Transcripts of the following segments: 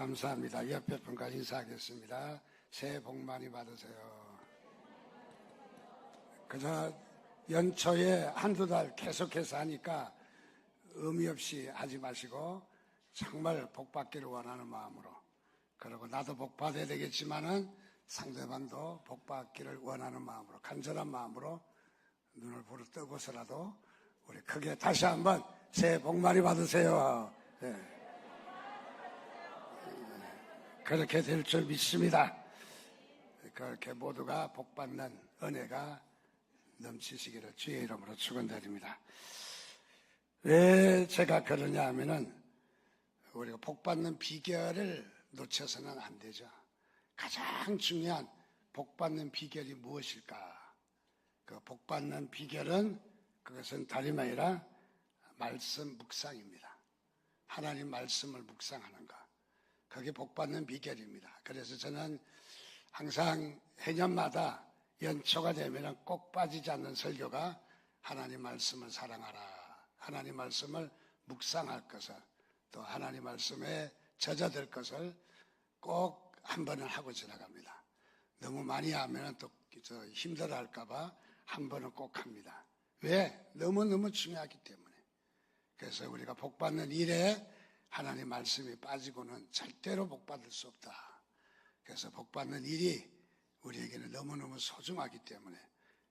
감사합니다. 옆에 분과 인사하겠습니다. 새해 복 많이 받으세요. 그저 연초에 한두 달 계속해서 하니까 의미 없이 하지 마시고 정말 복 받기를 원하는 마음으로, 그리고 나도 복 받아야 되겠지만은 상대방도 복 받기를 원하는 마음으로, 간절한 마음으로 눈을 부릅뜨고서라도 우리 크게 다시 한번 새해 복 많이 받으세요. 네. 그렇게 될 줄 믿습니다. 그렇게 모두가 복받는 은혜가 넘치시기를 주의 이름으로 축원드립니다. 왜 제가 그러냐 하면은 우리가 복받는 비결을 놓쳐서는 안 되죠. 가장 중요한 복받는 비결이 무엇일까? 그 복받는 비결은 그것은 다름 아니라 말씀 묵상입니다. 하나님 말씀을 묵상하는 것. 그게 복받는 비결입니다. 그래서 저는 항상 해년마다 연초가 되면 꼭 빠지지 않는 설교가 하나님 말씀을 사랑하라, 하나님 말씀을 묵상할 것을, 또 하나님 말씀에 젖어들 것을 꼭 한 번은 하고 지나갑니다. 너무 많이 하면 또 힘들어 할까봐 한 번은 꼭 합니다. 왜? 너무너무 중요하기 때문에. 그래서 우리가 복받는 일에 하나님 말씀이 빠지고는 절대로 복받을 수 없다. 그래서 복받는 일이 우리에게는 너무너무 소중하기 때문에,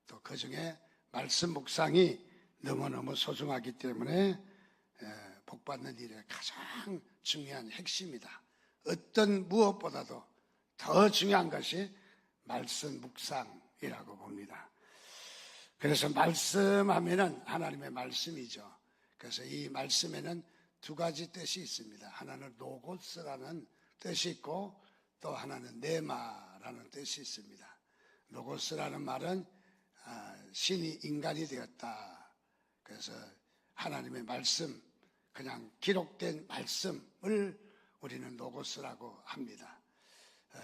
또 그 중에 말씀 묵상이 너무너무 소중하기 때문에 복받는 일의 가장 중요한 핵심이다. 어떤 무엇보다도 더 중요한 것이 말씀 묵상이라고 봅니다. 그래서 말씀하면은 하나님의 말씀이죠. 그래서 이 말씀에는 두 가지 뜻이 있습니다. 하나는 로고스라는 뜻이 있고 또 하나는 네마라는 뜻이 있습니다. 로고스라는 말은 신이 인간이 되었다. 그래서 하나님의 말씀, 그냥 기록된 말씀을 우리는 로고스라고 합니다.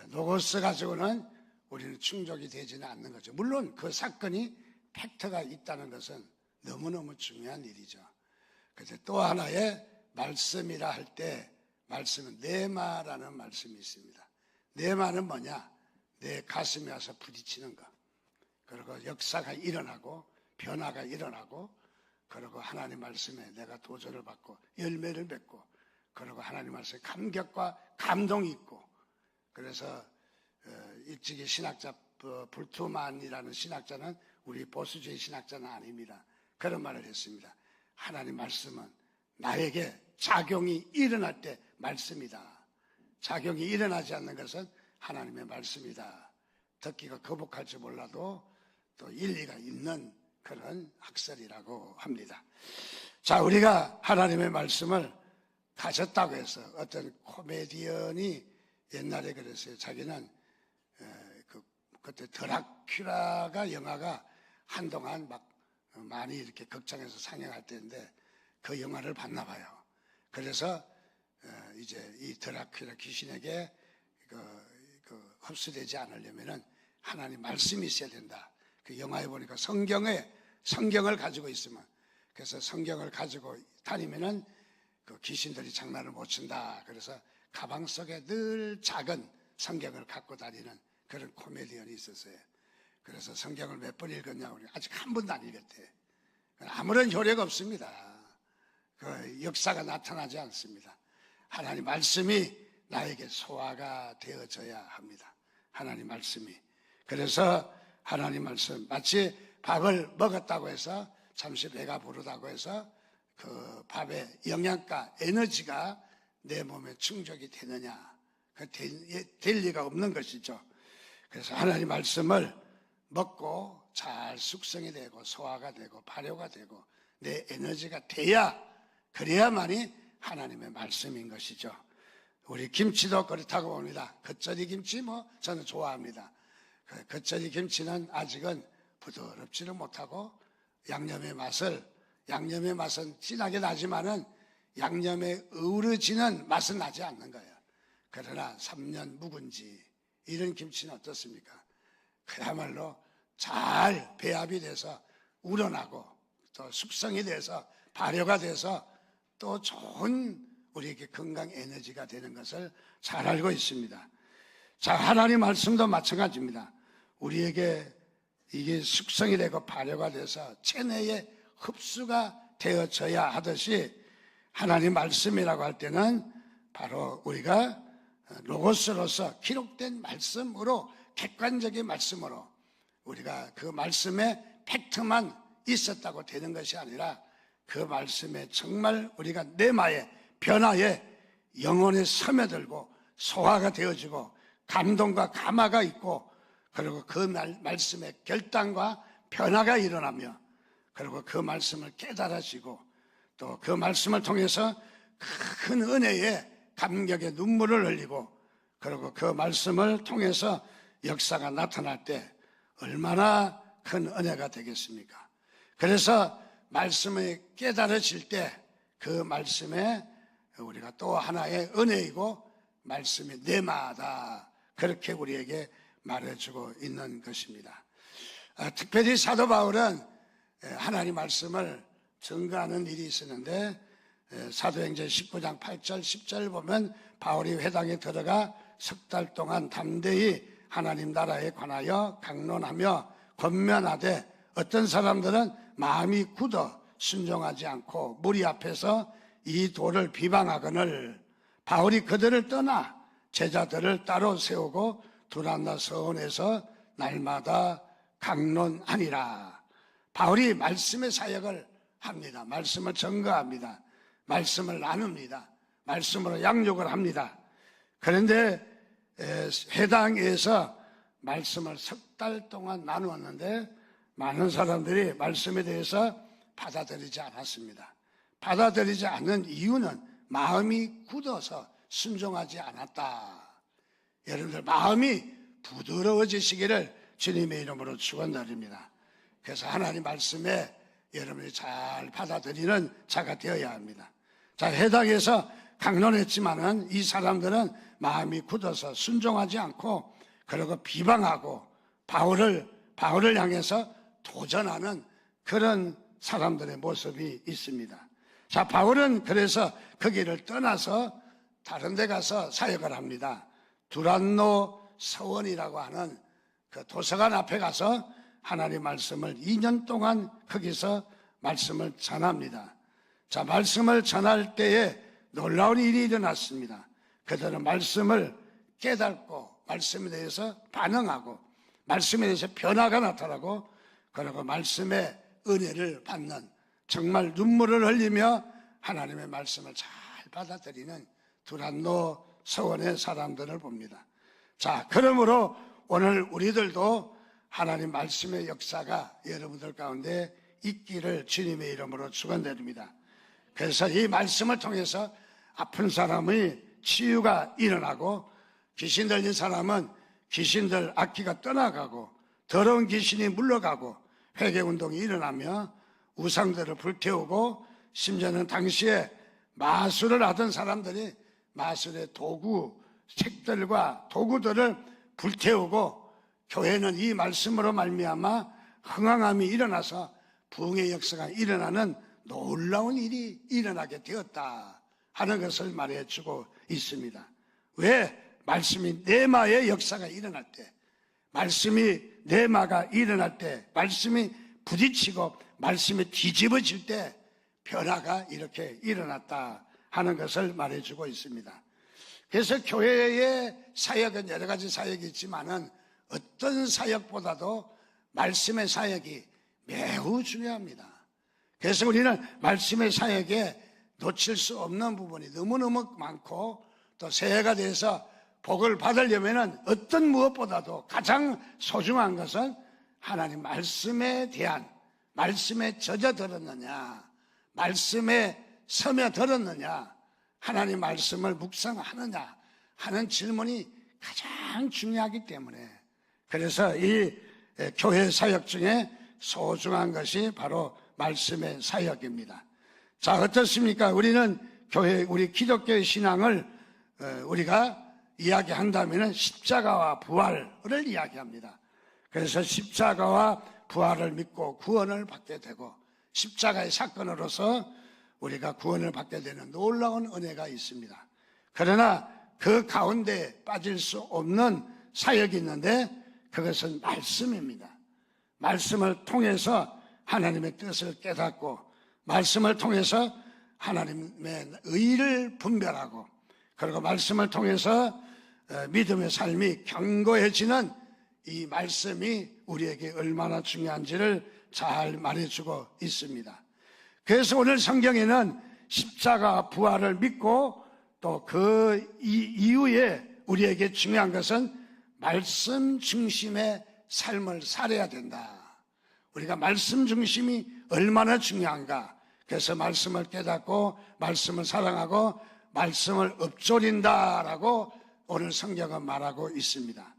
로고스 가지고는 우리는 충족이 되지는 않는 거죠. 물론 그 사건이 팩트가 있다는 것은 너무너무 중요한 일이죠. 그래서 또 하나의 말씀이라 할 때 말씀은 네마라는 말씀이 있습니다. 네마는 뭐냐? 내 가슴에 와서 부딪히는 것. 그리고 역사가 일어나고 변화가 일어나고, 그리고 하나님 말씀에 내가 도전을 받고 열매를 맺고, 그리고 하나님 말씀에 감격과 감동이 있고. 그래서 일찍이 신학자 불투만이라는 신학자는 우리 보수주의 신학자는 아닙니다. 그런 말을 했습니다. 하나님 말씀은 나에게 작용이 일어날 때 말씀이다. 작용이 일어나지 않는 것은 하나님의 말씀이다. 듣기가 거북할지 몰라도 또 일리가 있는 그런 학설이라고 합니다. 자, 우리가 하나님의 말씀을 가졌다고 해서, 어떤 코미디언이 옛날에 그랬어요. 자기는 그때 드라큘라가 영화가 한동안 막 많이 이렇게 극장에서 상영할 때인데 그 영화를 봤나 봐요. 그래서 이제 이 드라큘라 귀신에게 흡수되지 않으려면은 하나님 말씀이 있어야 된다. 그 영화에 보니까 성경을 가지고 있으면, 그래서 성경을 가지고 다니면은 그 귀신들이 장난을 못 친다. 그래서 가방 속에 늘 작은 성경을 갖고 다니는 그런 코미디언이 있었어요. 그래서 성경을 몇 번 읽었냐고, 아직 한 번도 안 읽었대. 아무런 효력이 없습니다. 그 역사가 나타나지 않습니다. 하나님 말씀이 나에게 소화가 되어져야 합니다. 하나님 말씀이. 그래서 하나님 말씀, 마치 밥을 먹었다고 해서 잠시 배가 부르다고 해서 그 밥의 영양가, 에너지가 내 몸에 충족이 되느냐? 될 리가 없는 것이죠. 그래서 하나님 말씀을 먹고 잘 숙성이 되고 소화가 되고 발효가 되고 내 에너지가 돼야, 그래야만이 하나님의 말씀인 것이죠. 우리 김치도 그렇다고 봅니다. 겉절이 김치 저는 좋아합니다. 겉절이 김치는 아직은 부드럽지는 못하고 양념의 맛은 진하게 나지만은 양념에 어우러지는 맛은 나지 않는 거예요. 그러나 3년 묵은지 이런 김치는 어떻습니까? 그야말로 잘 배합이 돼서 우러나고 또 숙성이 돼서 발효가 돼서 또 좋은 우리에게 건강 에너지가 되는 것을 잘 알고 있습니다. 자, 하나님 말씀도 마찬가지입니다. 우리에게 이게 숙성이 되고 발효가 돼서 체내에 흡수가 되어져야 하듯이 하나님 말씀이라고 할 때는 바로 우리가 로고스로서 기록된 말씀으로, 객관적인 말씀으로 우리가 그 말씀에 팩트만 있었다고 되는 것이 아니라 그 말씀에 정말 우리가 내마에, 변화에 영혼에 스며들고 소화가 되어지고 감동과 감화가 있고, 그리고 그 말씀에 결단과 변화가 일어나며, 그리고 그 말씀을 깨달아지고 또 그 말씀을 통해서 큰 은혜에 감격의 눈물을 흘리고, 그리고 그 말씀을 통해서 역사가 나타날 때 얼마나 큰 은혜가 되겠습니까? 그래서 말씀이 깨달아질 때 그 말씀에 우리가 또 하나의 은혜이고 말씀이 내마다 그렇게 우리에게 말해주고 있는 것입니다. 특별히 사도 바울은 하나님 말씀을 증거하는 일이 있었는데, 사도행전 19장 8절 10절 보면 바울이 회당에 들어가 석 달 동안 담대히 하나님 나라에 관하여 강론하며 권면하되 어떤 사람들은 마음이 굳어 순종하지 않고 무리 앞에서 이 도를 비방하거늘 바울이 그들을 떠나 제자들을 따로 세우고 두란노 서원에서 날마다 강론하니라. 바울이 말씀의 사역을 합니다. 말씀을 증거합니다. 말씀을 나눕니다. 말씀으로 양육을 합니다. 그런데 회당에서 말씀을 석 달 동안 나누었는데 많은 사람들이 말씀에 대해서 받아들이지 않았습니다. 받아들이지 않는 이유는 마음이 굳어서 순종하지 않았다. 여러분들 마음이 부드러워지시기를 주님의 이름으로 축원드립니다. 그래서 하나님 말씀에 여러분이 잘 받아들이는 자가 되어야 합니다. 자, 회당에서 강론했지만은 이 사람들은 마음이 굳어서 순종하지 않고, 그리고 비방하고 바울을 향해서 도전하는 그런 사람들의 모습이 있습니다. 자, 바울은 그래서 거기를 떠나서 다른 데 가서 사역을 합니다. 두란노 서원이라고 하는 그 도서관 앞에 가서 하나님 말씀을 2년 동안 거기서 말씀을 전합니다. 자, 말씀을 전할 때에 놀라운 일이 일어났습니다. 그들은 말씀을 깨닫고 말씀에 대해서 반응하고 말씀에 대해서 변화가 나타나고, 그리고 말씀의 은혜를 받는, 정말 눈물을 흘리며 하나님의 말씀을 잘 받아들이는 두란노 서원의 사람들을 봅니다. 자, 그러므로 오늘 우리들도 하나님 말씀의 역사가 여러분들 가운데 있기를 주님의 이름으로 축원드립니다. 그래서 이 말씀을 통해서 아픈 사람의 치유가 일어나고, 귀신 들린 사람은 귀신들 악기가 떠나가고 더러운 귀신이 물러가고 회개운동이 일어나며 우상들을 불태우고, 심지어는 당시에 마술을 하던 사람들이 마술의 도구, 책들과 도구들을 불태우고, 교회는 이 말씀으로 말미암아 흥황함이 일어나서 부흥의 역사가 일어나는 놀라운 일이 일어나게 되었다 하는 것을 말해주고 있습니다. 왜? 말씀이 내마의 역사가 일어날 때, 말씀이 내마가 일어날 때, 말씀이 부딪히고 말씀이 뒤집어질 때 변화가 이렇게 일어났다 하는 것을 말해주고 있습니다. 그래서 교회의 사역은 여러 가지 사역이 있지만은 어떤 사역보다도 말씀의 사역이 매우 중요합니다. 그래서 우리는 말씀의 사역에 놓칠 수 없는 부분이 너무너무 많고, 또 새해가 돼서 복을 받으려면 어떤 무엇보다도 가장 소중한 것은 하나님 말씀에 대한, 말씀에 젖어들었느냐, 말씀에 스며들었느냐, 하나님 말씀을 묵상하느냐 하는 질문이 가장 중요하기 때문에, 그래서 이 교회 사역 중에 소중한 것이 바로 말씀의 사역입니다. 자, 어떻습니까? 우리는 우리 기독교의 신앙을 우리가 이야기한다면 십자가와 부활을 이야기합니다. 그래서 십자가와 부활을 믿고 구원을 받게 되고, 십자가의 사건으로서 우리가 구원을 받게 되는 놀라운 은혜가 있습니다. 그러나 그 가운데 빠질 수 없는 사역이 있는데 그것은 말씀입니다. 말씀을 통해서 하나님의 뜻을 깨닫고 말씀을 통해서 하나님의 의를 분별하고 그리고 말씀을 통해서 믿음의 삶이 견고해지는 이 말씀이 우리에게 얼마나 중요한지를 잘 말해주고 있습니다. 그래서 오늘 성경에는 십자가 부활을 믿고 또 그 이후에 우리에게 중요한 것은 말씀 중심의 삶을 살아야 된다. 우리가 말씀 중심이 얼마나 중요한가. 그래서 말씀을 깨닫고 말씀을 사랑하고 말씀을 읊조린다라고 오늘 성경은 말하고 있습니다.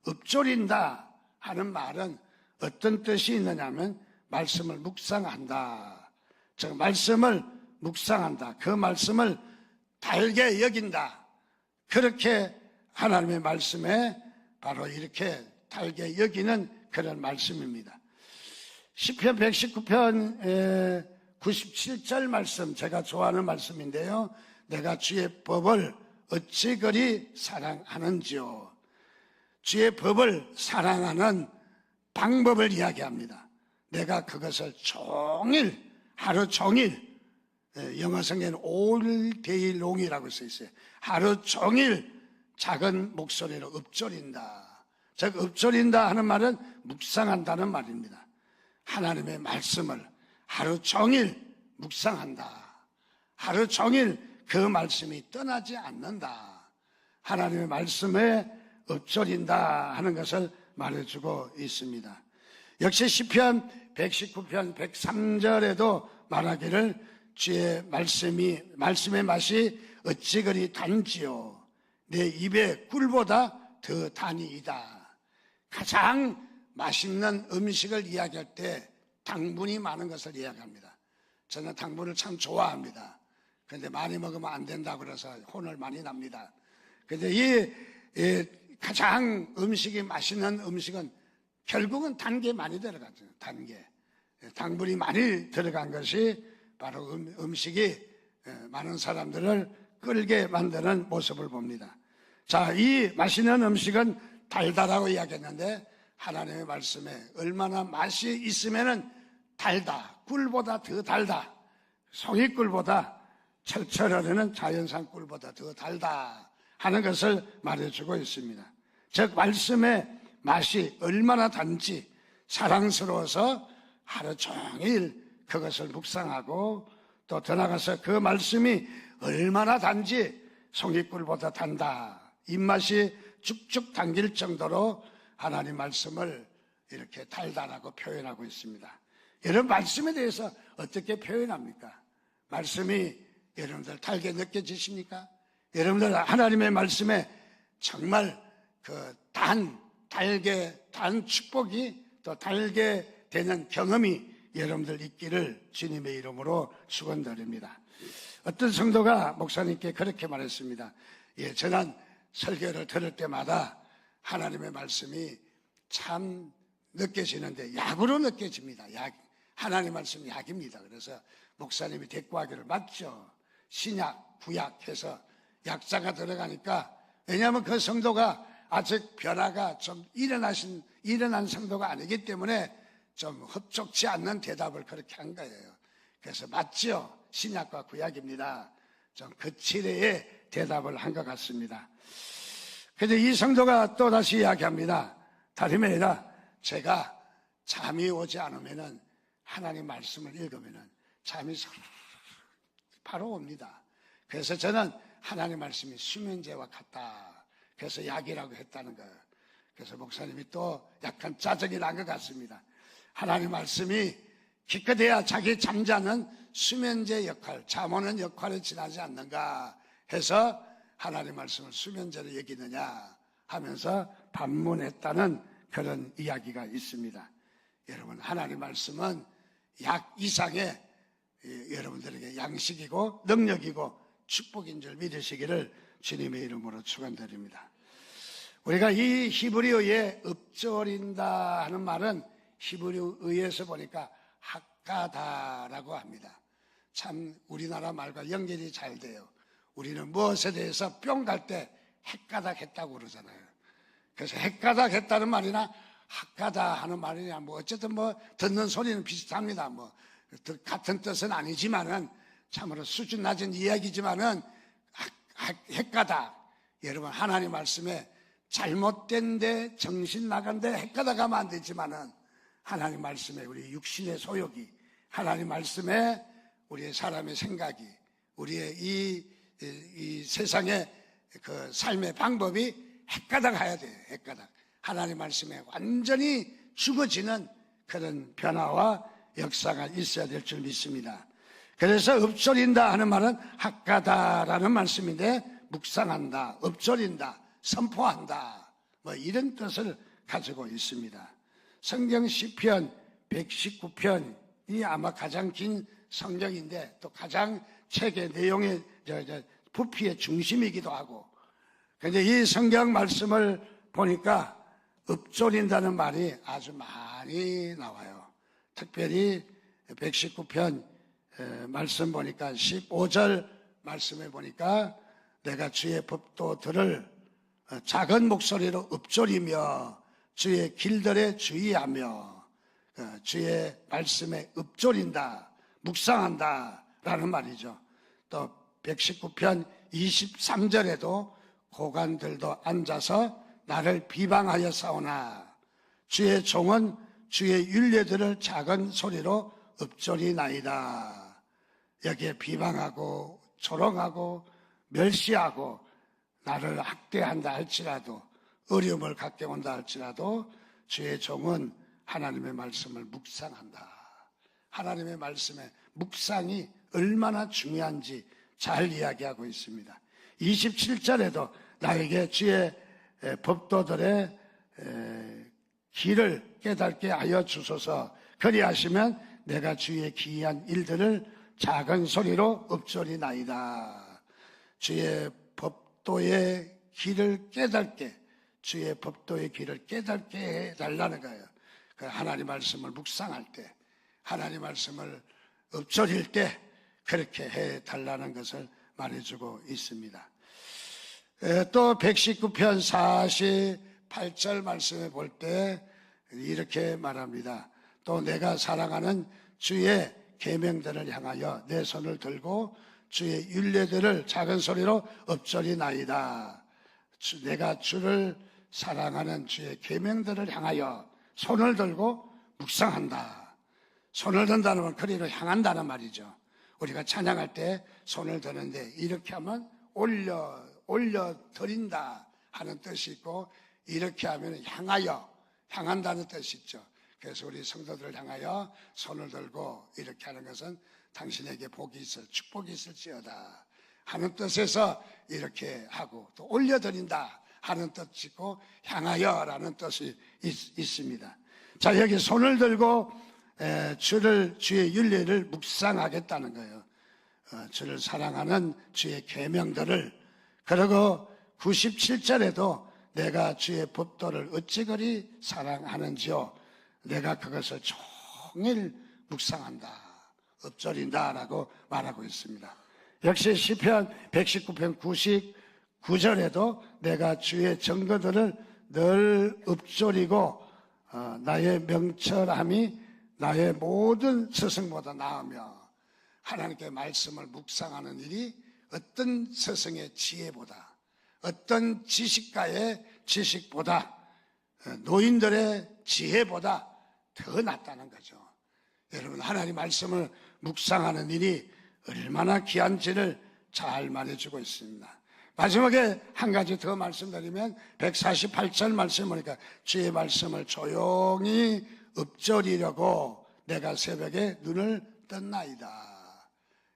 읊조린다 하는 말은 어떤 뜻이 있느냐면 말씀을 묵상한다. 즉 말씀을 묵상한다. 그 말씀을 달게 여긴다. 그렇게 하나님의 말씀에 바로 이렇게 달게 여기는 그런 말씀입니다. 시편 119편 97절 말씀, 제가 좋아하는 말씀인데요. 내가 주의 법을 어찌 그리 사랑하는지요. 주의 법을 사랑하는 방법을 이야기합니다. 내가 그것을 종일, 하루 종일, 영어 성경에는 all day long이라고 써 있어요. 하루 종일 작은 목소리로 읊조린다. 즉 읊조린다 하는 말은 묵상한다는 말입니다. 하나님의 말씀을 하루 종일 묵상한다. 하루 종일 그 말씀이 떠나지 않는다. 하나님의 말씀에 읊조린다 하는 것을 말해주고 있습니다. 역시 시편 119편 103절에도 말하기를 주의 말씀의 맛이 어찌 그리 단지요 내 입에 꿀보다 더 단이이다. 가장 맛있는 음식을 이야기할 때 당분이 많은 것을 이야기합니다. 저는 당분을 참 좋아합니다. 그런데 많이 먹으면 안 된다고 그래서 혼을 많이 납니다. 그런데 이 가장 음식이 맛있는 음식은 결국은 단 게 많이 들어가죠. 단 게. 당분이 많이 들어간 것이 바로 음식이 많은 사람들을 끌게 만드는 모습을 봅니다. 자, 이 맛있는 음식은 달다라고 이야기했는데 하나님의 말씀에 얼마나 맛이 있으면은 달다. 꿀보다 더 달다. 송이꿀보다 철철 흐르는 자연산 꿀보다 더 달다 하는 것을 말해주고 있습니다. 즉 말씀의 맛이 얼마나 단지 사랑스러워서 하루 종일 그것을 묵상하고 또 더 나가서 그 말씀이 얼마나 단지 송이꿀보다 단다. 입맛이 쭉쭉 당길 정도로 하나님 말씀을 이렇게 달다라고 표현하고 있습니다. 여러분 말씀에 대해서 어떻게 표현합니까? 말씀이 여러분들 달게 느껴지십니까? 여러분들 하나님의 말씀에 정말 그 달게 단 축복이 또 달게 되는 경험이 여러분들 있기를 주님의 이름으로 축원드립니다. 어떤 성도가 목사님께 그렇게 말했습니다. 저는 설교를 들을 때마다 하나님의 말씀이 참 느껴지는데 약으로 느껴집니다. 하나님의 말씀이 약입니다. 그래서 목사님이 대꾸하기를 맞죠. 신약, 구약 해서 약자가 들어가니까 왜냐하면 그 성도가 아직 변화가 좀 일어난 성도가 아니기 때문에 좀 흡족치 않는 대답을 그렇게 한 거예요. 그래서 맞죠? 신약과 구약입니다. 좀 거칠게 대답을 한 것 같습니다. 그런데 이 성도가 또 다시 이야기합니다. 다름이 아니라 제가 잠이 오지 않으면은 하나님 말씀을 읽으면은 잠이 바로 옵니다. 그래서 저는 하나님 말씀이 수면제와 같다. 그래서 약이라고 했다는 거예요. 그래서 목사님이 또 약간 짜증이 난 것 같습니다. 하나님 말씀이 기껏해야 자기 잠자는 수면제 역할, 잠오는 역할을 지나지 않는가 해서 하나님 말씀을 수면제로 여기느냐 하면서 반문했다는 그런 이야기가 있습니다. 여러분 하나님 말씀은 약 이상의 여러분들에게 양식이고 능력이고 축복인 줄 믿으시기를 주님의 이름으로 축원드립니다. 우리가 이 히브리어에 읊조린다 하는 말은 히브리어에서 보니까 학가다라고 합니다. 참 우리나라 말과 연결이 잘 돼요. 우리는 무엇에 대해서 뿅 갈 때 헷가닥 했다고 그러잖아요. 그래서 헷가닥 했다는 말이나 핫가다 하는 말이냐 뭐 어쨌든 뭐 듣는 소리는 비슷합니다. 뭐 같은 뜻은 아니지만은 참으로 수준 낮은 이야기지만은 헷가닥, 여러분 하나님 말씀에 잘못된 데 정신 나간 데 헷가닥 하면 안 되지만은 하나님 말씀에 우리 육신의 소욕이, 하나님 말씀에 우리의 사람의 생각이, 우리의 이 세상의 그 삶의 방법이 헷가닥 해야 돼요. 헷가닥. 하나님 말씀에 완전히 죽어지는 그런 변화와 역사가 있어야 될 줄 믿습니다. 그래서 읊조린다 하는 말은 핫가다라는 말씀인데, 묵상한다, 읊조린다, 선포한다, 뭐 이런 뜻을 가지고 있습니다. 성경 시편 119편이 아마 가장 긴 성경인데 또 가장 책의 내용의 부피의 중심이기도 하고, 그런데 이 성경 말씀을 보니까 읊조린다는 말이 아주 많이 나와요. 특별히 119편 말씀 보니까 15절 말씀에 보니까 내가 주의 법도들을 작은 목소리로 읊조리며 주의 길들에 주의하며 주의 말씀에 읊조린다, 묵상한다 라는 말이죠. 또 119편 23절에도 고관들도 앉아서 나를 비방하여 싸우나 주의 종은 주의 율례들을 작은 소리로 읊조리나이다. 여기에 비방하고 조롱하고 멸시하고 나를 학대한다 할지라도, 어려움을 갖게 온다 할지라도 주의 종은 하나님의 말씀을 묵상한다. 하나님의 말씀의 묵상이 얼마나 중요한지 잘 이야기하고 있습니다. 27절에도 나에게 주의 법도들의 길을 깨닫게 하여 주소서. 그리하시면 내가 주의 기이한 일들을 작은 소리로 읊조리나이다. 주의 법도의 길을 깨닫게, 주의 법도의 길을 깨닫게 해달라는 거예요. 하나님 말씀을 묵상할 때, 하나님 말씀을 읊조릴 때 그렇게 해달라는 것을 말해주고 있습니다. 또 119편 48절 말씀에 볼 때 이렇게 말합니다. 또 내가 사랑하는 주의 계명들을 향하여 내 손을 들고 주의 율례들을 작은 소리로 읊조리나이다. 내가 주를 사랑하는 주의 계명들을 향하여 손을 들고 묵상한다. 손을 든다는 건 그리로 향한다는 말이죠. 우리가 찬양할 때 손을 드는데 이렇게 하면 올려 드린다 하는 뜻이 있고, 이렇게 하면 향한다는 뜻이 있죠. 그래서 우리 성도들을 향하여 손을 들고 이렇게 하는 것은 당신에게 복이 축복이 있을지어다 하는 뜻에서 이렇게 하고, 또 올려드린다 하는 뜻이 있고 향하여라는 뜻이 있습니다. 자, 여기 손을 들고 주의 윤례를 묵상하겠다는 거예요. 주를 사랑하는 주의 계명들을. 그리고 97절에도 내가 주의 법도를 어찌 그리 사랑하는지요, 내가 그것을 종일 묵상한다, 읊조린다라고 말하고 있습니다. 역시 시편 119편 99절에도 내가 주의 증거들을 늘 읊조리고 나의 명철함이 나의 모든 스승보다 나으며, 하나님께 말씀을 묵상하는 일이 어떤 스승의 지혜보다, 어떤 지식가의 지식보다, 노인들의 지혜보다 더 낫다는 거죠. 여러분, 하나님 말씀을 묵상하는 일이 얼마나 귀한지를 잘 말해주고 있습니다. 마지막에 한 가지 더 말씀드리면 148절 말씀 보니까 주의 말씀을 조용히 읊조리려고 내가 새벽에 눈을 떴나이다.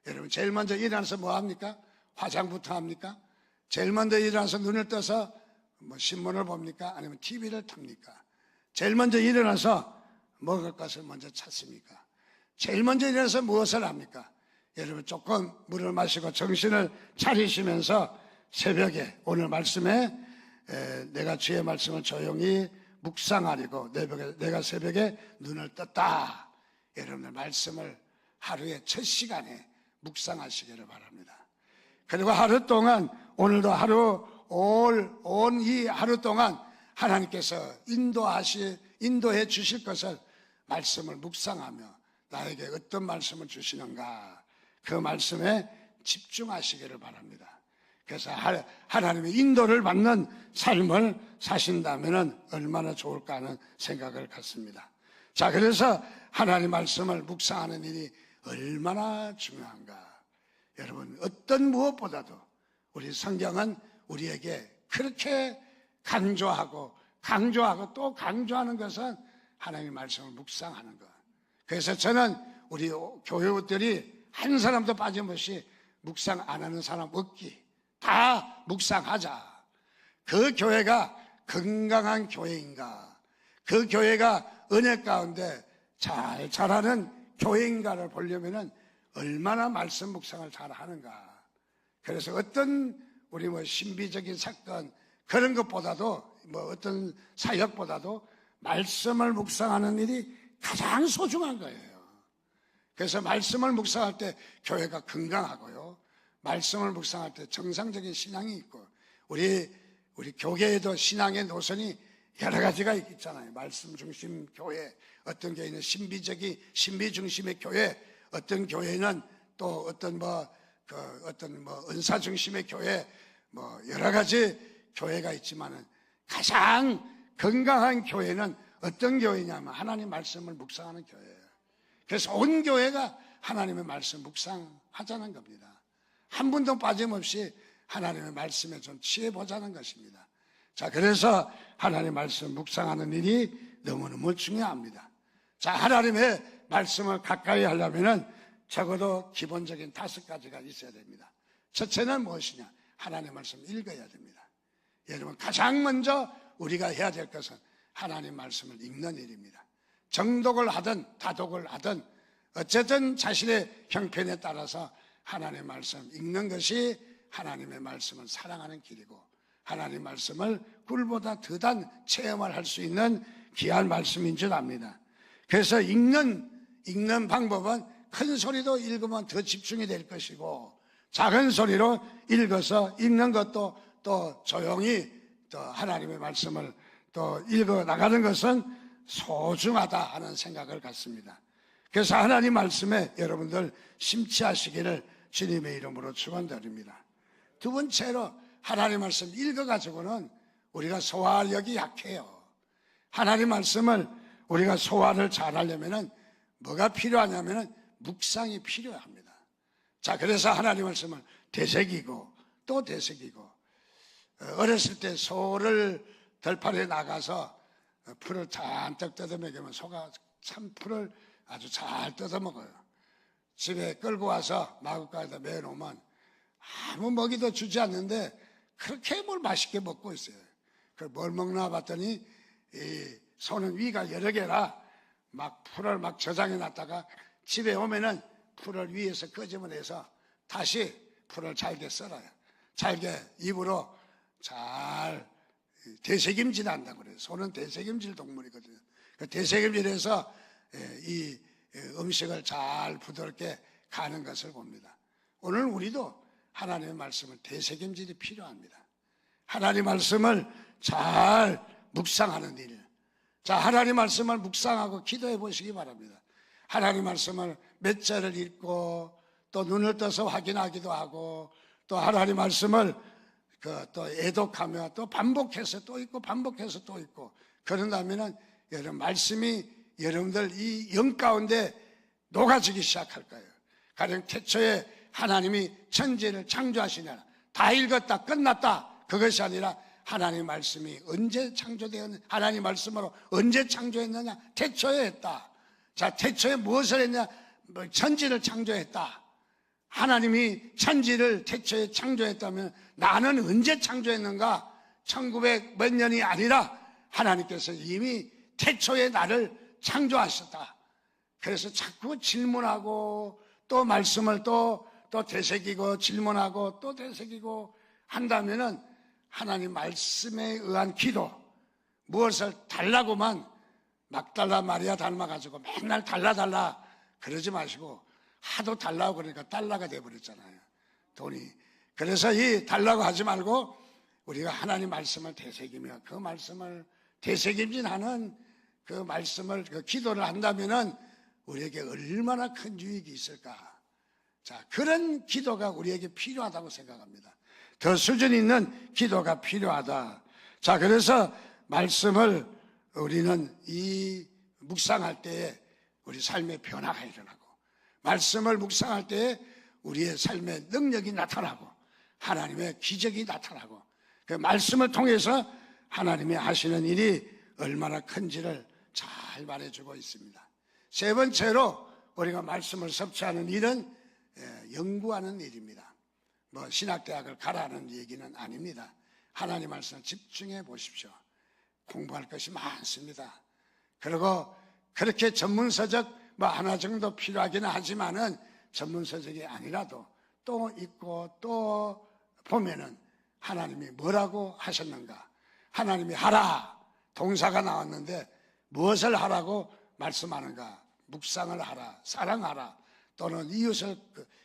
여러분, 제일 먼저 일어나서 뭐 합니까? 화장부터 합니까? 제일 먼저 일어나서 눈을 떠서 뭐 신문을 봅니까? 아니면 TV를 탑니까? 제일 먼저 일어나서 먹을 것을 먼저 찾습니까? 제일 먼저 일어나서 무엇을 합니까? 여러분, 조금 물을 마시고 정신을 차리시면서 새벽에 오늘 말씀에 내가 주의 말씀을 조용히 묵상하려고 내가 새벽에 눈을 떴다. 여러분들 말씀을 하루의 첫 시간에 묵상하시기를 바랍니다. 그리고 하루 동안, 오늘도 온 이 하루 동안 하나님께서 인도해 주실 것을 말씀을 묵상하며 나에게 어떤 말씀을 주시는가, 그 말씀에 집중하시기를 바랍니다. 그래서 하나님의 인도를 받는 삶을 사신다면 얼마나 좋을까 하는 생각을 갖습니다. 자, 그래서 하나님 말씀을 묵상하는 일이 얼마나 중요한가. 여러분, 어떤 무엇보다도 우리 성경은 우리에게 그렇게 강조하고 또 강조하는 것은 하나님의 말씀을 묵상하는 것. 그래서 저는 우리 교회들이 한 사람도 빠짐없이 묵상 안 하는 사람 없기, 다 묵상하자. 그 교회가 건강한 교회인가, 그 교회가 은혜 가운데 잘 자라는 교회인가를 보려면은 얼마나 말씀 묵상을 잘 하는가. 그래서 어떤 우리 신비적인 사건 그런 것보다도 어떤 사역보다도 말씀을 묵상하는 일이 가장 소중한 거예요. 그래서 말씀을 묵상할 때 교회가 건강하고요, 말씀을 묵상할 때 정상적인 신앙이 있고, 우리 교계에도 신앙의 노선이 여러 가지가 있잖아요. 말씀 중심 교회, 어떤 교회는 신비 중심의 교회, 어떤 교회는 또 어떤 은사 중심의 교회, 여러 가지 교회가 있지만은 가장 건강한 교회는 어떤 교회냐면 하나님 말씀을 묵상하는 교회예요. 그래서 온 교회가 하나님의 말씀 묵상하자는 겁니다. 한 분도 빠짐없이 하나님의 말씀에 좀 취해보자는 것입니다. 자, 그래서 하나님의 말씀 묵상하는 일이 너무너무 중요합니다. 자, 하나님의 말씀을 가까이 하려면은 적어도 기본적인 5가지가 있어야 됩니다. 첫째는 무엇이냐? 하나님의 말씀 읽어야 됩니다. 여러분, 가장 먼저 우리가 해야 될 것은 하나님 말씀을 읽는 일입니다. 정독을 하든 다독을 하든 어쨌든 자신의 형편에 따라서 하나님의 말씀 읽는 것이 하나님의 말씀을 사랑하는 길이고, 하나님의 말씀을 꿀보다 더단 체험을 할 수 있는 귀한 말씀인 줄 압니다. 그래서 읽는 방법은 큰 소리로 읽으면 더 집중이 될 것이고, 작은 소리로 읽어서 읽는 것도 또 조용히 또 하나님의 말씀을 또 읽어 나가는 것은 소중하다 하는 생각을 갖습니다. 그래서 하나님 말씀에 여러분들 심취하시기를 주님의 이름으로 축원드립니다. 두 번째로 하나님 말씀 읽어가지고는 우리가 소화력이 약해요. 하나님 말씀을 우리가 소화를 잘하려면은 뭐가 필요하냐면은 묵상이 필요합니다. 자, 그래서 하나님 말씀을 되새기고 또 되새기고, 어렸을 때 소를 들판에 나가서 풀을 잔뜩 뜯어먹이면 소가 참 풀을 아주 잘 뜯어먹어요. 집에 끌고 와서 마구간에다 매놓으면 아무 먹이도 주지 않는데 그렇게 뭘 맛있게 먹고 있어요. 그걸 뭘 먹나 봤더니 이 소는 위가 여러 개라 막 풀을 막 저장해 놨다가 집에 오면은 풀을 위에서 끄집어내서 다시 풀을 잘게 썰어요. 잘게 입으로 잘 되새김질 한다고 그래요. 소는 되새김질 동물이거든요. 그 되새김질해서 이 음식을 잘 부드럽게 가는 것을 봅니다. 오늘 우리도 하나님의 말씀을 되새김질이 필요합니다. 하나님 말씀을 잘 묵상하는 일. 자, 하나님 말씀을 묵상하고 기도해 보시기 바랍니다. 하나님 말씀을 몇 절을 읽고 또 눈을 떠서 확인하기도 하고, 또 하나님 말씀을 또 애독하며 또 반복해서 또 읽고 반복해서 또 읽고, 그런다면은 여러분 말씀이 여러분들 이 영 가운데 녹아지기 시작할 거예요. 가령 태초에 하나님이 천지를 창조하시냐, 다 읽었다 끝났다 그것이 아니라 하나님 말씀이 언제 창조되었느냐, 하나님 말씀으로 언제 창조했느냐, 태초에 했다. 자, 태초에 무엇을 했냐? 천지를 창조했다. 하나님이 천지를 태초에 창조했다면 나는 언제 창조했는가? 1900 몇 년이 아니라 하나님께서 이미 태초에 나를 창조하셨다. 그래서 자꾸 질문하고 또 말씀을 또 되새기고 질문하고 또 되새기고 한다면은 하나님 말씀에 의한 기도, 무엇을 달라고만 막달라 마리아 닮아가지고 맨날 달라 그러지 마시고 하도 달라고 그러니까 달러가 돼버렸잖아요, 돈이. 그래서 이 달라고 하지 말고 우리가 하나님 말씀을 되새기며 그 말씀을 되새김질하는 그 말씀을, 그 기도를 한다면은 우리에게 얼마나 큰 유익이 있을까. 자, 그런 기도가 우리에게 필요하다고 생각합니다. 더 수준 있는 기도가 필요하다. 자, 그래서 말씀을 우리는 이 묵상할 때에 우리 삶의 변화가 일어나고, 말씀을 묵상할 때에 우리의 삶의 능력이 나타나고, 하나님의 기적이 나타나고, 그 말씀을 통해서 하나님이 하시는 일이 얼마나 큰지를 잘 말해주고 있습니다. 세 번째로 우리가 말씀을 섭취하는 일은 연구하는 일입니다. 뭐 신학대학을 가라는 얘기는 아닙니다. 하나님 말씀을 집중해 보십시오. 공부할 것이 많습니다. 그리고 그렇게 전문서적 뭐 하나 정도 필요하기는 하지만은 전문서적이 아니라도 또 읽고 또 보면은 하나님이 뭐라고 하셨는가, 하나님이 하라 동사가 나왔는데 무엇을 하라고 말씀하는가, 묵상을 하라, 사랑하라, 또는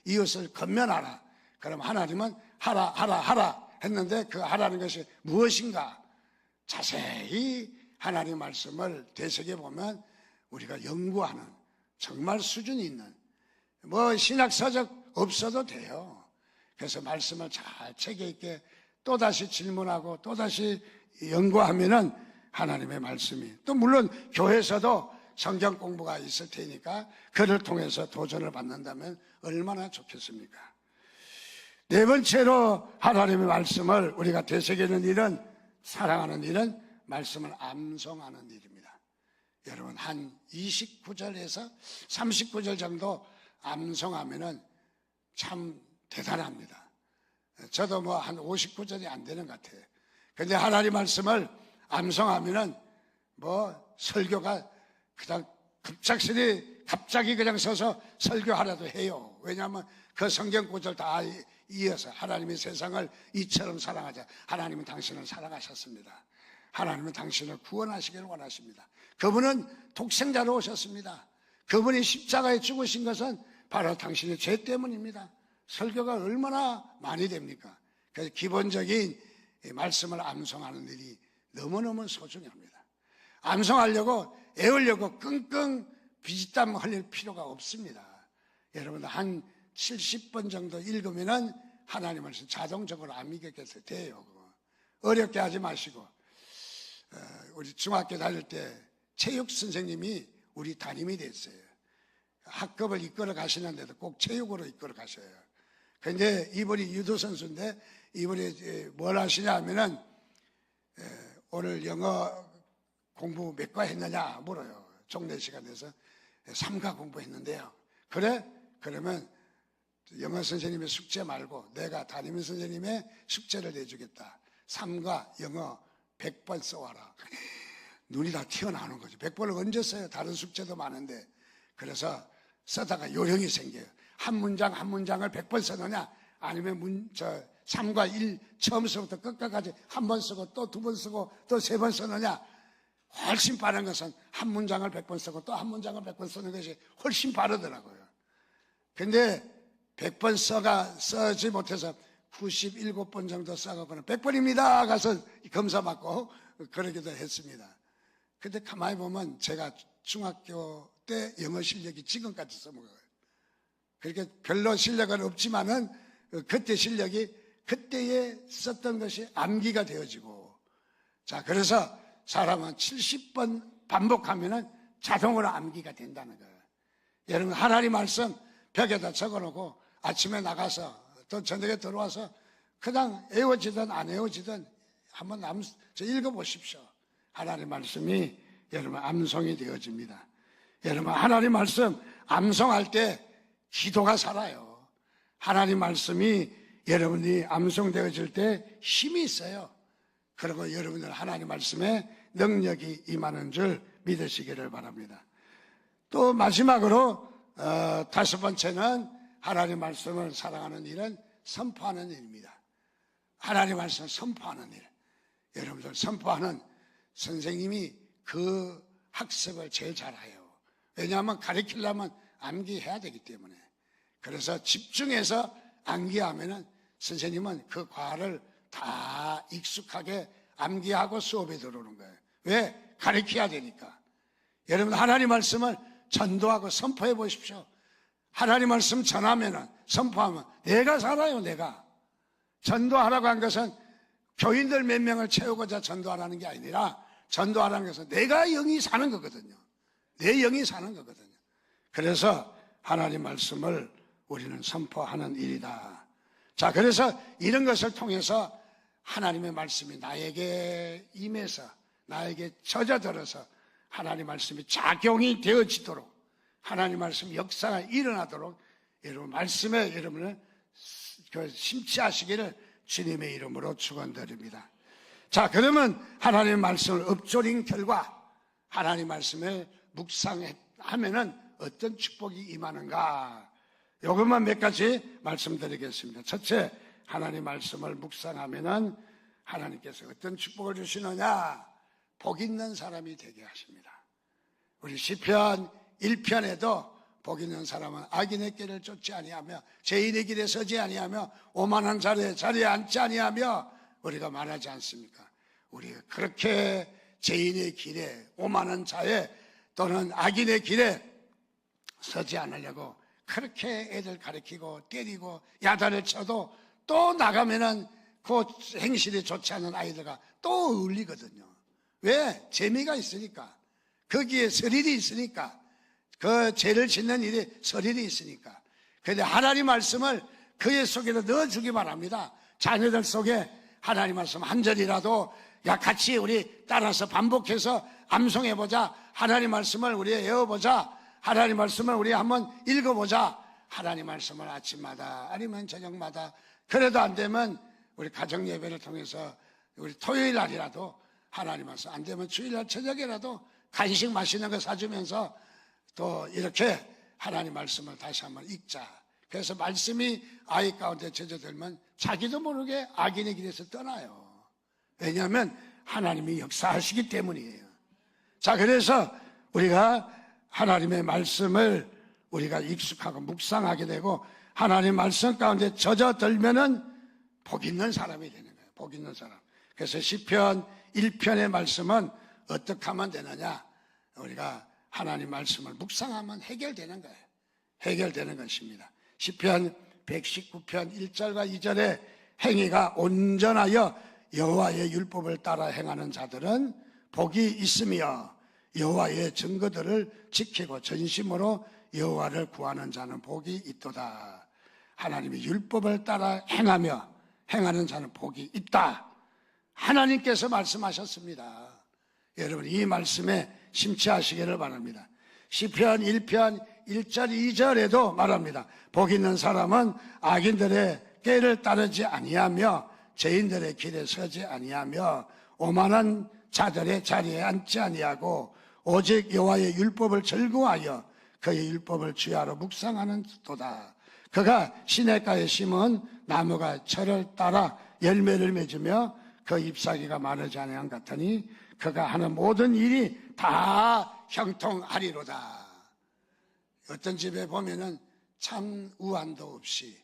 이웃을 건면하라. 그럼 하나님은 하라 했는데 그 하라는 것이 무엇인가, 자세히 하나님 말씀을 되새겨보면 우리가 연구하는 정말 수준이 있는, 뭐 신학서적 없어도 돼요. 그래서 말씀을 잘 체계 있게 또다시 질문하고 또다시 연구하면은 하나님의 말씀이, 또 물론 교회에서도 성경 공부가 있을 테니까 그를 통해서 도전을 받는다면 얼마나 좋겠습니까? 네 번째로 하나님의 말씀을 우리가 되새기는 일은, 사랑하는 일은 말씀을 암송하는 일입니다. 여러분, 한 29절에서 39절 정도 암송하면은 참 대단합니다. 저도 뭐 한 59절이 안 되는 것 같아요. 근데 하나님 말씀을 암송하면은 뭐 설교가 그냥 갑자기 그냥 서서 설교하라도 해요. 왜냐하면 그 성경 구절 다 이어서 하나님이 세상을 이처럼 사랑하자. 하나님은 당신을 사랑하셨습니다. 하나님은 당신을 구원하시기를 원하십니다. 그분은 독생자로 오셨습니다. 그분이 십자가에 죽으신 것은 바로 당신의 죄 때문입니다. 설교가 얼마나 많이 됩니까? 그래서 기본적인 말씀을 암송하는 일이 너무너무 소중합니다. 암송하려고 애우려고 끙끙 비지땀 흘릴 필요가 없습니다. 여러분, 한 70번 정도 읽으면은 하나님 말씀 자동적으로 안 믿게 돼요. 어렵게 하지 마시고, 우리 중학교 다닐 때 체육 선생님이 우리 담임이 됐어요. 학급을 이끌어 가시는데도 꼭 체육으로 이끌어 가셔요. 근데 이분이 유도 선수인데 이분이 뭘 하시냐 하면은 오늘 영어 공부 몇 과 했느냐 물어요. 종례 시간에서 3과 공부했는데요. 그래? 그러면 영어 선생님의 숙제 말고 내가 담임 선생님의 숙제를 내주겠다. 3과 영어 100번 써와라. 눈이 다 튀어나오는 거죠. 100번을 언제 써요? 다른 숙제도 많은데. 그래서 쓰다가 요령이 생겨요. 한 문장 한 문장을 100번 쓰느냐, 아니면 3과 1 처음서부터 끝까지 한 번 쓰고 또 2번 쓰고 또 3번 쓰느냐. 훨씬 빠른 것은 한 문장을 100번 쓰고 또 한 문장을 100번 쓰는 것이 훨씬 빠르더라고요. 근데 100번 써지 못해서 97번 정도 써가고는 100번입니다 가서 검사 받고 그러기도 했습니다. 근데 가만히 보면 제가 중학교 때 영어 실력이 지금까지 써먹어요. 그렇게 별로 실력은 없지만은 그때 실력이 그때에 썼던 것이 암기가 되어지고, 자, 그래서 사람은 70번 반복하면은 자동으로 암기가 된다는 거예요. 여러분, 하나님 말씀 벽에다 적어놓고 아침에 나가서 또 저녁에 들어와서 그냥 애워지든 안 애워지든 한번 읽어보십시오. 하나님 말씀이 여러분 암송이 되어집니다. 여러분, 하나님 말씀 암송할 때 기도가 살아요. 하나님 말씀이 여러분이 암송되어질 때 힘이 있어요. 그리고 여러분들 하나님 말씀에 능력이 임하는 줄 믿으시기를 바랍니다. 또 마지막으로 5번째는 하나님 말씀을 사랑하는 일은 선포하는 일입니다. 하나님 말씀을 선포하는 일. 여러분들 선포하는 선생님이 그 학습을 제일 잘해요. 왜냐하면 가르치려면 암기해야 되기 때문에. 그래서 집중해서 암기하면은 선생님은 그 과를 다 익숙하게 암기하고 수업에 들어오는 거예요. 왜? 가르쳐야 되니까. 여러분, 하나님 말씀을 전도하고 선포해 보십시오. 하나님 말씀 전하면은, 선포하면 내가 살아요. 내가 전도하라고 한 것은 교인들 몇 명을 채우고자 전도하라는 게 아니라, 전도하라는 것은 내가 영이 사는 거거든요. 내 영이 사는 거거든요. 그래서 하나님 말씀을 우리는 선포하는 일이다. 자, 그래서 이런 것을 통해서 하나님의 말씀이 나에게 임해서, 나에게 젖어들어서 하나님 말씀이 작용이 되어지도록, 하나님 말씀 역사가 일어나도록 여러분 말씀에 여러분을 심취하시기를 주님의 이름으로 축원드립니다. 자, 그러면 하나님의 말씀을 읊조린 결과 하나님 말씀을 묵상하면은 어떤 축복이 임하는가? 이것만 몇 가지 말씀드리겠습니다. 첫째, 하나님 말씀을 묵상하면은 하나님께서 어떤 축복을 주시느냐? 복 있는 사람이 되게 하십니다. 우리 시편 1편에도 복 있는 사람은 악인의 길을 쫓지 아니하며 죄인의 길에 서지 아니하며 오만한 자리에 앉지 아니하며 우리가 말하지 않습니까? 우리가 그렇게 죄인의 길에, 오만한 자에 또는 악인의 길에 서지 않으려고 그렇게 애들 가르치고 때리고 야단을 쳐도 또 나가면은 그 행실이 좋지 않은 아이들과 또 어울리거든요. 왜? 재미가 있으니까. 거기에 스릴이 있으니까. 그 죄를 짓는 일에 스릴이 있으니까. 그런데 하나님 말씀을 그의 속에 넣어주기 바랍니다. 자녀들 속에 하나님 말씀 한 절이라도 야, 같이 우리 따라서 반복해서 암송해보자. 하나님 말씀을 우리 외워보자. 하나님 말씀을 우리 한번 읽어보자. 하나님 말씀을 아침마다 아니면 저녁마다, 그래도 안 되면 우리 가정 예배를 통해서 우리 토요일 날이라도 하나님 말씀, 안 되면 주일날 저녁이라도 간식 맛있는 거 사주면서 또 이렇게 하나님 말씀을 다시 한번 읽자. 그래서 말씀이 아이 가운데 젖어들면 자기도 모르게 악인의 길에서 떠나요. 왜냐하면 하나님이 역사하시기 때문이에요. 자, 그래서 우리가 하나님의 말씀을 우리가 익숙하고 묵상하게 되고 하나님 말씀 가운데 젖어들면은 복 있는 사람이 되는 거예요. 복 있는 사람. 그래서 시편 1편의 말씀은 어떻게 하면 되느냐? 우리가 하나님 말씀을 묵상하면 해결되는 거예요. 해결되는 것입니다. 시편 119편 1절과 2절에 행위가 온전하여 여호와의 율법을 따라 행하는 자들은 복이 있으며 여호와의 증거들을 지키고 전심으로 여호와를 구하는 자는 복이 있도다. 하나님의 율법을 따라 행하는 자는 복이 있다. 하나님께서 말씀하셨습니다. 여러분, 이 말씀에 심취하시기를 바랍니다. 시편 1편 1절 2절에도 말합니다. 복 있는 사람은 악인들의 꾀를 따르지 아니하며 죄인들의 길에 서지 아니하며 오만한 자들의 자리에 앉지 아니하고 오직 여호와의 율법을 즐거워하여 그의 율법을 주야로 묵상하는 도다. 그가 시냇가에 심은 나무가 철을 따라 열매를 맺으며 그 잎사귀가 마르지 아니한 같으니 그가 하는 모든 일이 다 형통하리로다. 어떤 집에 보면은 참 우환도 없이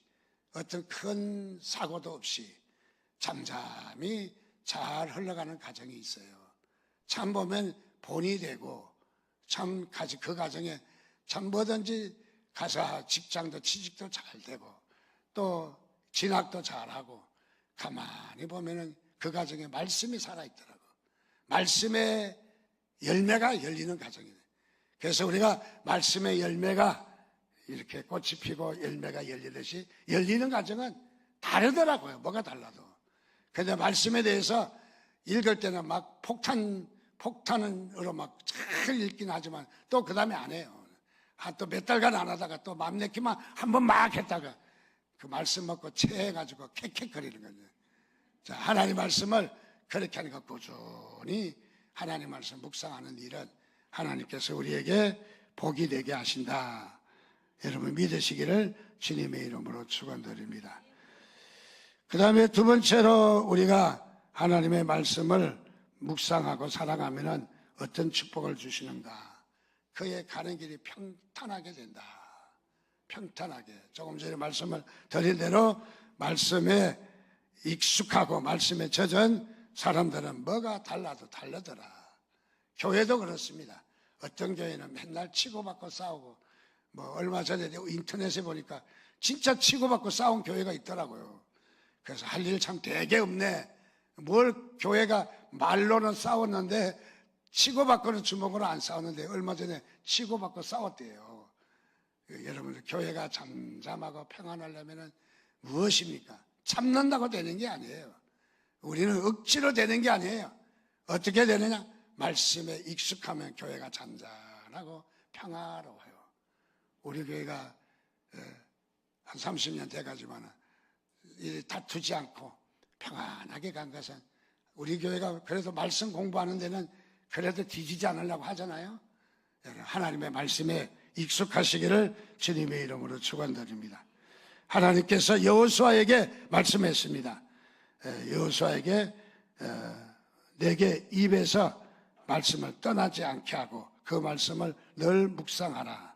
어떤 큰 사고도 없이 잠잠히 잘 흘러가는 가정이 있어요. 참 보면 본이 되고 참 그 가정에 참 뭐든지 가서 직장도 취직도 잘 되고 또 진학도 잘하고 가만히 보면은 그 가정에 말씀이 살아있더라고. 말씀의 열매가 열리는 가정이네. 그래서 우리가 말씀의 열매가 이렇게 꽃이 피고 열매가 열리듯이 열리는 가정은 다르더라고요. 뭐가 달라도. 근데 말씀에 대해서 읽을 때는 막 폭탄으로 막 잘 읽긴 하지만 또 그 다음에 안 해요. 또 몇 달간 안 하다가 또 맘 내키면 한번 막 했다가 그 말씀 먹고 체해가지고 캑캑거리는 거죠. 자, 하나님 말씀을 그렇게 하니까 꾸준히 하나님 말씀 묵상하는 일은 하나님께서 우리에게 복이 되게 하신다. 여러분 믿으시기를 주님의 이름으로 축원드립니다. 그 다음에 두 번째로 우리가 하나님의 말씀을 묵상하고 살아가면은 어떤 축복을 주시는가? 그의 가는 길이 평탄하게 된다. 평탄하게 조금 전에 말씀을 드린 대로 말씀에 익숙하고 말씀에 젖은 사람들은 뭐가 달라도 다르더라. 교회도 그렇습니다. 어떤 교회는 맨날 치고받고 싸우고, 뭐 얼마 전에 인터넷에 보니까 진짜 치고받고 싸운 교회가 있더라고요. 그래서 할 일 참 되게 없네. 뭘 교회가 말로는 싸웠는데 치고받고는 주먹으로 안 싸웠는데 얼마 전에 치고받고 싸웠대요. 여러분들 교회가 잠잠하고 평안하려면 무엇입니까? 참는다고 되는 게 아니에요. 우리는 억지로 되는 게 아니에요. 어떻게 되느냐? 말씀에 익숙하면 교회가 잔잔하고 평화로워요. 우리 교회가 한 30년 돼가지고는 다투지 않고 평안하게 간 것은 우리 교회가 그래도 말씀 공부하는 데는 그래도 뒤지지 않으려고 하잖아요. 하나님의 말씀에 익숙하시기를 주님의 이름으로 축원드립니다. 하나님께서 여호수아에게 말씀했습니다. 여호수아에게 내게 입에서 말씀을 떠나지 않게 하고 그 말씀을 늘 묵상하라.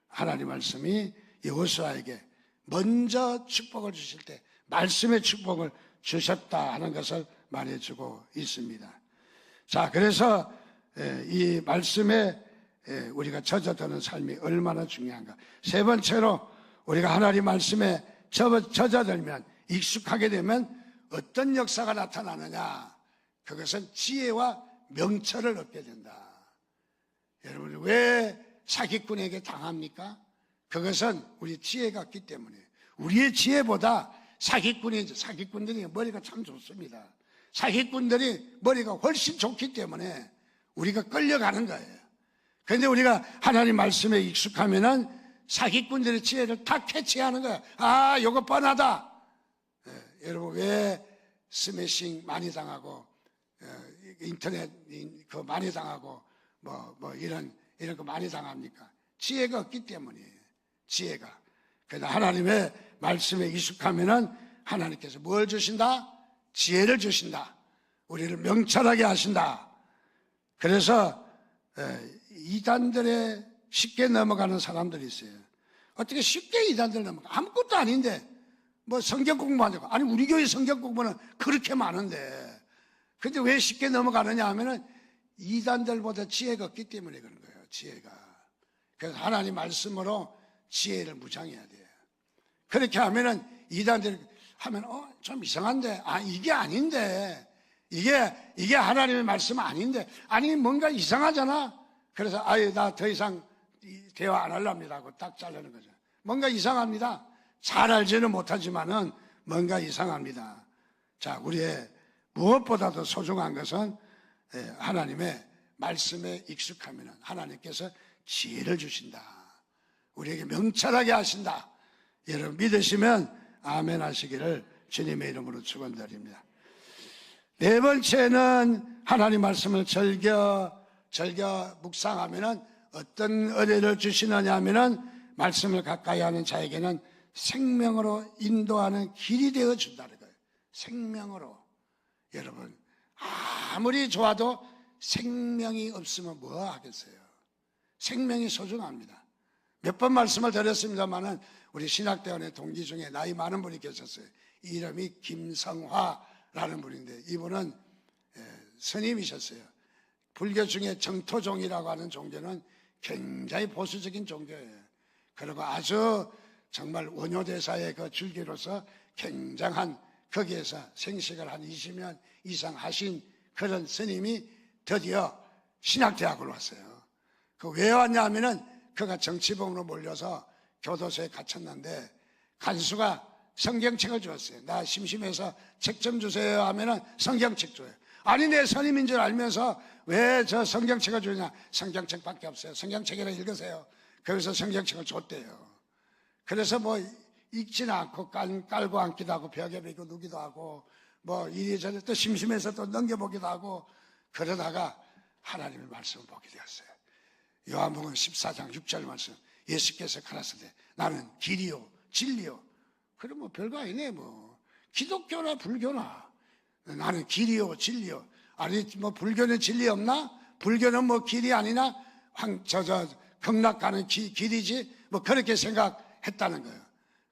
하나님 말씀이 여호수아에게 먼저 축복을 주실 때 말씀의 축복을 주셨다 하는 것을 말해주고 있습니다. 자, 그래서 이 말씀에 우리가 젖어드는 삶이 얼마나 중요한가. 세 번째로 우리가 하나님 말씀에 젖어들면, 익숙하게 되면 어떤 역사가 나타나느냐. 그것은 지혜와 명철을 얻게 된다. 여러분, 왜 사기꾼에게 당합니까? 그것은 우리 지혜가 없기 때문에. 우리의 지혜보다 사기꾼들이 머리가 참 좋습니다. 사기꾼들이 머리가 훨씬 좋기 때문에 우리가 끌려가는 거예요. 그런데 우리가 하나님 말씀에 익숙하면은 사기꾼들의 지혜를 다 캐치하는 거예요. 아, 요거 뻔하다. 여러분, 왜 스매싱 많이 당하고 인터넷 그 많이 당하고 이런 거 많이 당합니까? 지혜가 없기 때문이에요. 지혜가. 그래서 하나님의 말씀에 익숙하면은 하나님께서 뭘 주신다? 지혜를 주신다. 우리를 명철하게 하신다. 그래서 이단들에 쉽게 넘어가는 사람들이 있어요. 어떻게 쉽게 이단들 넘어가? 아무것도 아닌데 뭐 성경 공부하냐고. 아니, 우리 교회 성경 공부는 그렇게 많은데 근데 왜 쉽게 넘어가느냐 하면은 이단들보다 지혜가 없기 때문에 그런 거예요. 지혜가. 그래서 하나님 말씀으로 지혜를 무장해야 돼요. 그렇게 하면은 이단들 하면 좀 이상한데, 이게 아닌데, 이게 하나님의 말씀 아닌데, 아니 뭔가 이상하잖아. 그래서 나 더 이상 대화 안 하렵니다 하고 딱 자르는 거죠. 뭔가 이상합니다. 잘 알지는 못하지만은 뭔가 이상합니다. 자, 우리의 무엇보다도 소중한 것은 하나님의 말씀에 익숙하면은 하나님께서 지혜를 주신다. 우리에게 명철하게 하신다. 여러분 믿으시면 아멘 하시기를 주님의 이름으로 축원드립니다. 네 번째는 하나님 말씀을 즐겨 묵상하면은 어떤 은혜를 주시느냐 하면은 말씀을 가까이 하는 자에게는 생명으로 인도하는 길이 되어 준다는 거예요. 생명으로. 여러분, 아무리 좋아도 생명이 없으면 뭐 하겠어요? 생명이 소중합니다. 몇 번 말씀을 드렸습니다만은 우리 신학대원의 동기 중에 나이 많은 분이 계셨어요. 이름이 김성화라는 분인데 이분은 스님이셨어요. 불교 중에 정토종이라고 하는 종교는 굉장히 보수적인 종교예요. 그리고 아주 정말 원효대사의 그 줄기로서 굉장한, 거기에서 생식을 한 20년 이상 하신 그런 스님이 드디어 신학대학을 왔어요. 그 왜 왔냐 하면은 그가 정치범으로 몰려서 교도소에 갇혔는데 간수가 성경책을 주었어요. 나 심심해서 책 좀 주세요 하면은 성경책 줘요. 아니, 내 스님인 줄 알면서 왜 저 성경책을 주냐? 성경책밖에 없어요. 성경책이라 읽으세요. 거기서 성경책을 줬대요. 그래서 뭐 읽지는 않고 깔고 앉기도 하고 벽에 베고 누기도 하고 뭐 이리저리 또 심심해서 또 넘겨보기도 하고 그러다가 하나님의 말씀을 보게 되었어요. 요한복음 14장 6절 말씀. 예수께서 가라사대 나는 길이요 진리요. 그럼 뭐 별거 아니네. 뭐 기독교나 불교나 나는 길이요 진리요. 아니 뭐 불교는 진리 없나? 불교는 뭐 길이 아니나? 극락 가는 길이지. 뭐 그렇게 했다는 거예요.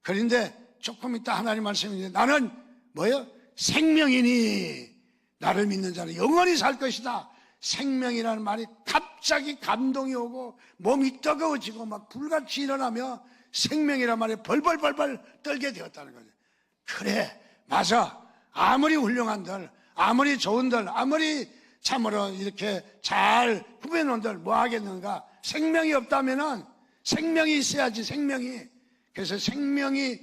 그런데 조금 있다 하나님 말씀인데 나는 뭐예요? 생명이니 나를 믿는 자는 영원히 살 것이다. 생명이라는 말이 갑자기 감동이 오고 몸이 뜨거워지고 막 불같이 일어나며 생명이라는 말에 벌벌벌벌 떨게 되었다는 거죠. 그래, 맞아. 아무리 훌륭한들, 아무리 좋은들, 아무리 참으로 이렇게 잘 후배놈들 뭐 하겠는가? 생명이 없다면은 생명이 있어야지, 생명이. 그래서 생명이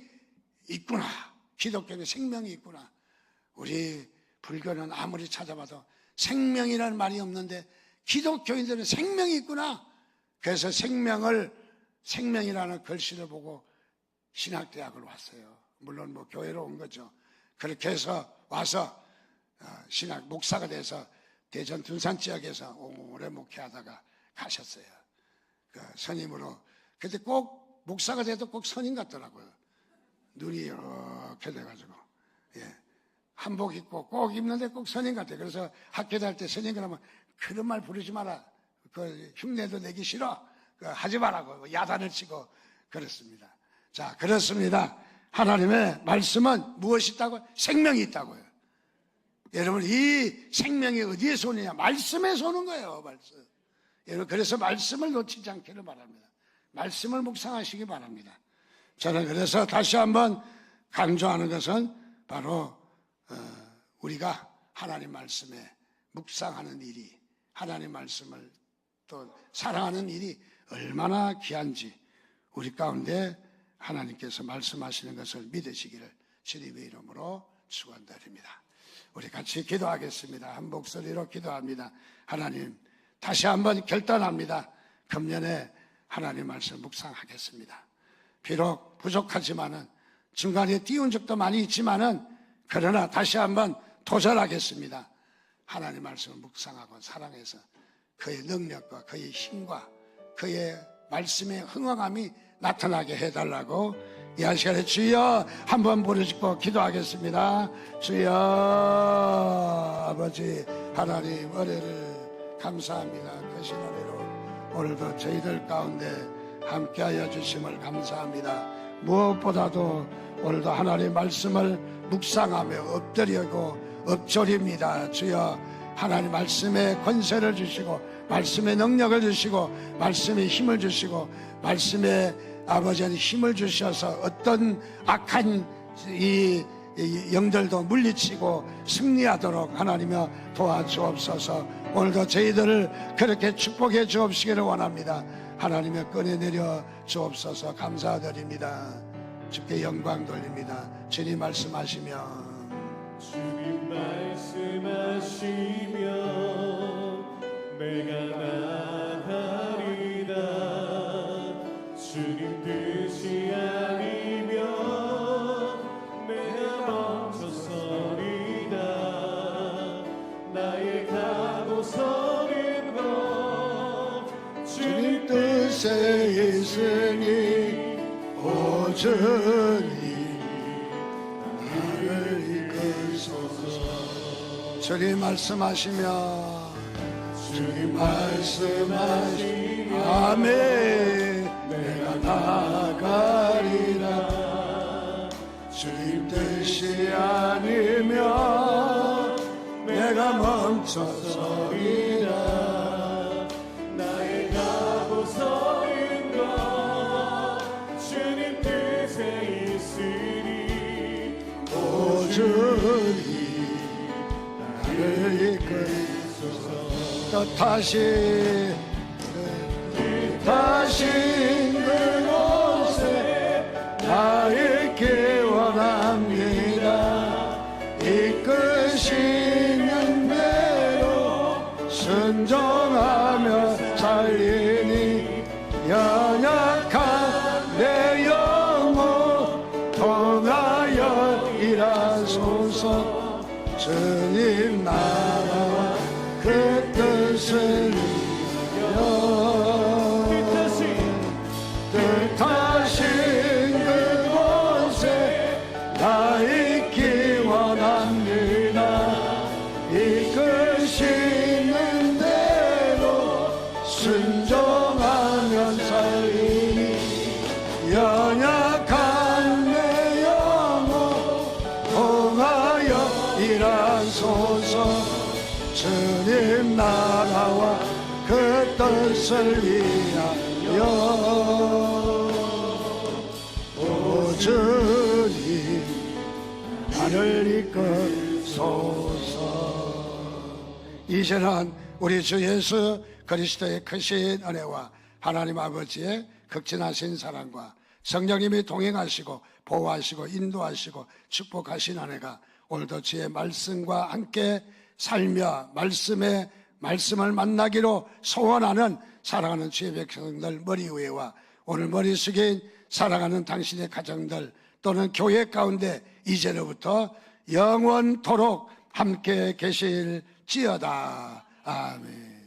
있구나. 기독교는 생명이 있구나. 우리 불교는 아무리 찾아봐도 생명이라는 말이 없는데 기독교인들은 생명이 있구나. 그래서 생명이라는 글씨를 보고 신학대학을 왔어요. 물론 뭐 교회로 온 거죠. 그렇게 해서 와서 신학 목사가 돼서 대전 둔산 지역에서 오래 목회하다가 가셨어요. 그 선임으로. 근데 꼭 목사가 돼도 꼭 선임 같더라고요. 눈이 이렇게 돼가지고. 예. 한복 입고 꼭 입는데 꼭 선임 같아요. 그래서 학교 다닐 때 선임 그러면 그런 말 부르지 마라. 그 흉내도 내기 싫어. 하지 말라고 야단을 치고 그렇습니다. 자, 그렇습니다. 하나님의 말씀은 무엇이 있다고요? 생명이 있다고요. 여러분, 이 생명이 어디에서 오느냐? 말씀에서 오는 거예요, 말씀. 여러분, 그래서 말씀을 놓치지 않기를 바랍니다. 말씀을 묵상하시기 바랍니다. 저는 그래서 다시 한번 강조하는 것은 바로 우리가 하나님 말씀에 묵상하는 일이, 하나님 말씀을 또 사랑하는 일이 얼마나 귀한지 우리 가운데 하나님께서 말씀하시는 것을 믿으시기를 주님의 이름으로 축원드립니다. 우리 같이 기도하겠습니다. 한 목소리로 기도합니다. 하나님, 다시 한번 결단합니다. 금년에 하나님 말씀 묵상하겠습니다. 비록 부족하지만은 중간에 띄운 적도 많이 있지만은 그러나 다시 한번 도전하겠습니다. 하나님 말씀을 묵상하고 사랑해서 그의 능력과 그의 힘과 그의 말씀의 흥황함이 나타나게 해달라고 이 시간에 주여 한번 부르짖고 기도하겠습니다. 주여 아버지 하나님 은혜를 감사합니다. 크신 은혜로 오늘도 저희들 가운데 함께하여 주심을 감사합니다. 무엇보다도 오늘도 하나님 말씀을 묵상하며 엎드리고 엎조립니다. 주여 하나님 말씀의 권세를 주시고 말씀의 능력을 주시고 말씀의 힘을 주시고 말씀의 아버지의 힘을 주셔서 어떤 악한 이 영들도 물리치고 승리하도록 하나님여 도와주옵소서. 오늘도 저희들을 그렇게 축복해 주옵시기를 원합니다. 하나님여 꺼내내려 주옵소서. 감사드립니다. 주께 영광 돌립니다. 주님 말씀하시며 주님 말씀하시며 내가 나가리다. 주님 뜻이 아니면 내가 멈춰서리다. 나의 가고 서는 것 주님 뜻에 있으니 오주니 주님 말씀하시며 주님 말씀하시며 아멘 내가 나가리라. 주님 뜻이 아니면 내가 멈춰서리라. 나의 가고 서는 것 주님 뜻에 있으니 오주니 뜻하신 그곳에 나 있기 원합니다. 이끄시는 대로 순종하며 살리니 연약한 내 영혼 통하여 일하소서. 주님 나라와 그 뜻을 이루려 뜻하신 그곳에 나 있기 원합니다. 이끄시는 대로 순종하면 살리니 연약 것을 위하여 오 주님 나를 이끌소서. 이제는 우리 주 예수 그리스도의 크신 은혜와 하나님 아버지의 극진하신 사랑과 성령님이 동행하시고 보호하시고 인도하시고 축복하신 은혜가 오늘도 주의 말씀과 함께 살며 말씀을 만나기로 소원하는 사랑하는 주의 백성들 머리 위에와 오늘 머리 숙인 사랑하는 당신의 가정들 또는 교회 가운데 이제로부터 영원토록 함께 계실지어다. 아멘.